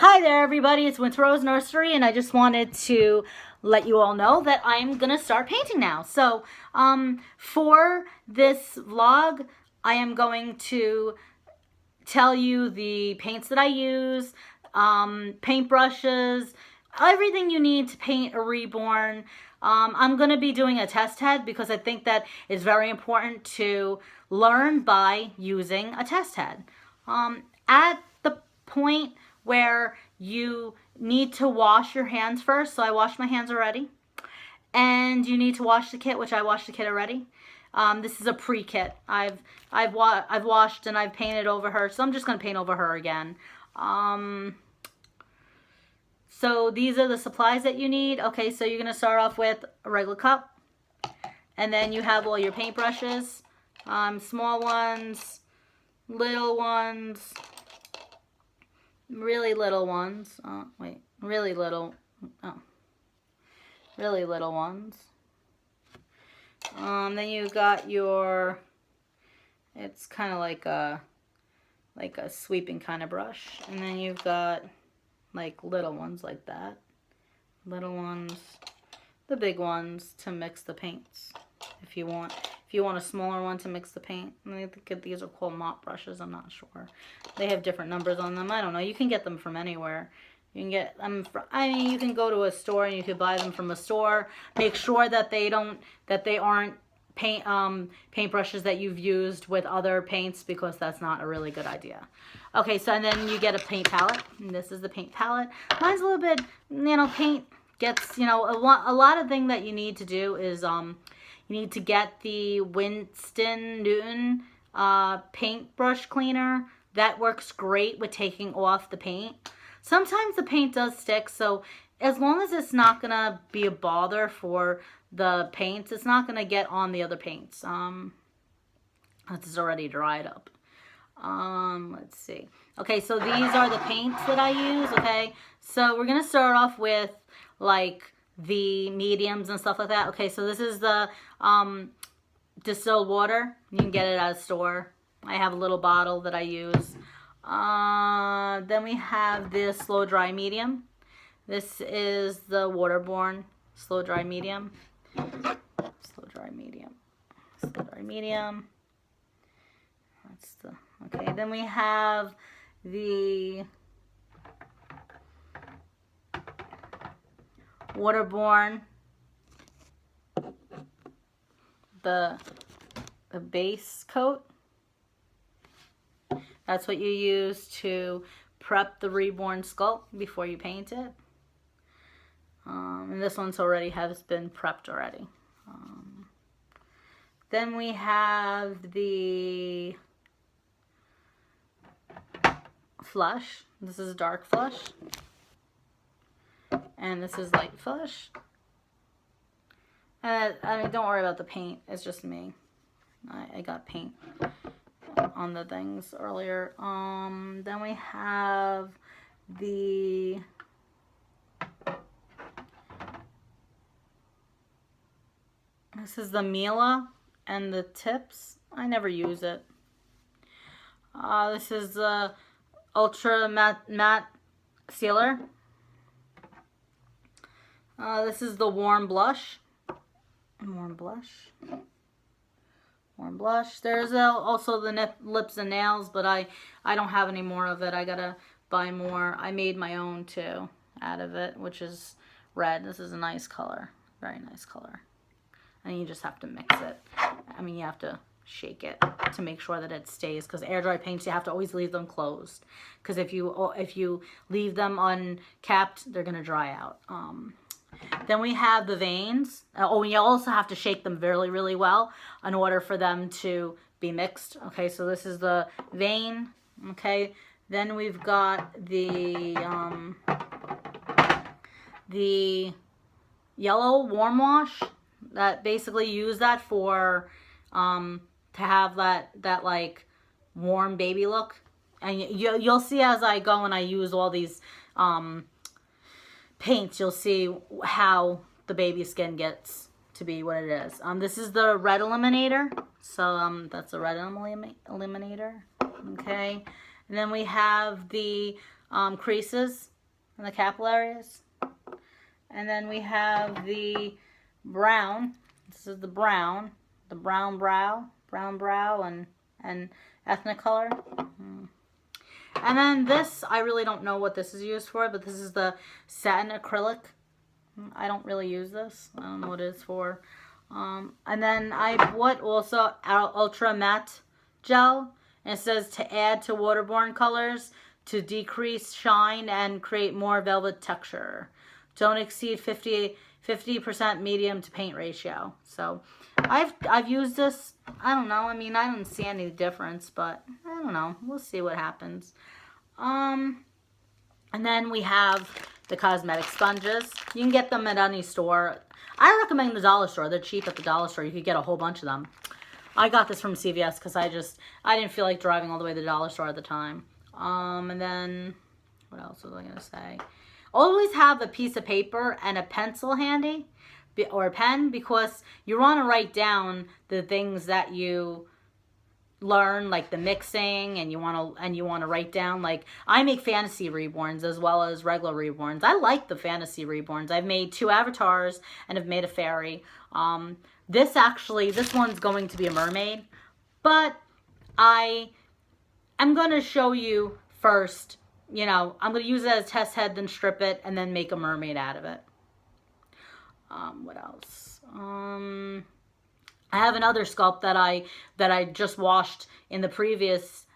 Hi there, everybody. It's Winter Rose Nursery, and I just wanted to let you all know that I'm gonna start painting now. So, for this vlog, I am going to tell you the paints that I use, paint brushes, everything you need to paint a reborn. I'm going to be doing a test head because I think that it's very important to learn by using a test head. At the point where you need to wash your hands first, so I washed my hands already, and you need to wash the kit, which I washed the kit already. This is a pre-kit. I've washed and I've painted over her, so I'm just gonna paint over her again. So these are the supplies that you need. Okay, so you're gonna start off with a regular cup, and then you have all your paint brushes, small ones, little ones, really little ones. Really little ones. Then you've got your, it's kind of like a sweeping kind of brush. And then you've got like little ones like that. Little ones, the big ones to mix the paints. If you want a smaller one to mix the paint. I think these are called mop brushes, I'm not sure. They have different numbers on them. I don't know. You can get them from anywhere. You can get them from, you can go to a store and you can buy them from a store. Make sure that they aren't paint brushes that you've used with other paints, because that's not a really good idea. Okay, so and then you get a paint palette. And this is the paint palette. Mine's a little bit, paint gets, a lot of thing that you need to do is you need to get the Winston Newton paintbrush cleaner. That works great with taking off the paint. Sometimes the paint does stick, so as long as it's not going to be a bother for the paints, it's not going to get on the other paints. This is already dried up. Let's see. Okay, so these are the paints that I use, okay? So we're going to start off with, like, the mediums and stuff like that. Okay, so this is the distilled water. You can get it at a store. I have a little bottle that I use. Then we have this slow dry medium. This is the waterborne slow dry medium. Slow dry medium. Slow dry medium. That's the, okay, then we have the waterborne, the base coat. That's what you use to prep the reborn sculpt before you paint it. And this one's already has been prepped already. Then we have the flush. This is dark flush. And this is light flush. And don't worry about the paint. It's just me. I got paint on the things earlier. Then we have the this is the Mila and the tips. I never use it. This is the Ultra Matte Sealer. This is the warm blush. Warm blush. Warm blush. There's also the lips and nails, but I don't have any more of it. I gotta buy more. I made my own too out of it, which is red. This is a nice color. Very nice color. And you just have to mix it. You have to shake it to make sure that it stays, because air dry paints, you have to always leave them closed, because if you leave them uncapped, they're gonna dry out. Then we have the veins. Oh, you also have to shake them really, really well in order for them to be mixed. Okay, so this is the vein. Okay, then we've got the yellow warm wash. That basically use that for to have that like warm baby look. And you'll see as I go and I use all these paints, you'll see how the baby skin gets to be what it is. This is the red eliminator. So that's the red eliminator. Okay. And then we have the creases. and the capillaries. And then we have the brown. This is the brown brow and ethnic color. And then this, I really don't know what this is used for, but this is the satin acrylic. I don't really use this. I don't know what it is for. And then I bought also Ultra Matte Gel. And it says to add to waterborne colors to decrease shine and create more velvet texture. Don't exceed 50% medium to paint ratio. So I've used this. I don't know. I mean, I don't see any difference, but I don't know. We'll see what happens. And then we have the cosmetic sponges. You can get them at any store. I recommend the dollar store. They're cheap at the dollar store. You could get a whole bunch of them. I got this from CVS because I didn't feel like driving all the way to the dollar store at the time. And then, what else was I going to say? Always have a piece of paper and a pencil handy, or a pen, because you want to write down the things that you learn, like the mixing, and you want to write down, like, I make fantasy reborns as well as regular reborns. I like the fantasy reborns. I've made 2 avatars and have made a fairy. This one's going to be a mermaid, but I'm going to show you first, you know, I'm going to use it as a test head, then strip it, and then make a mermaid out of it. What else? I have another sculpt that I just washed in the previous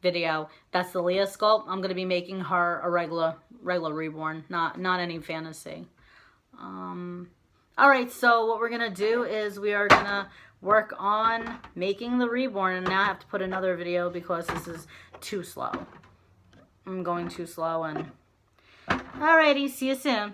video. That's the Leah sculpt. I'm going to be making her a regular reborn, not any fantasy. Alright, so what we're going to do is we are going to work on making the reborn. And now I have to put another video because this is too slow. I'm going too slow. And alrighty, see you soon.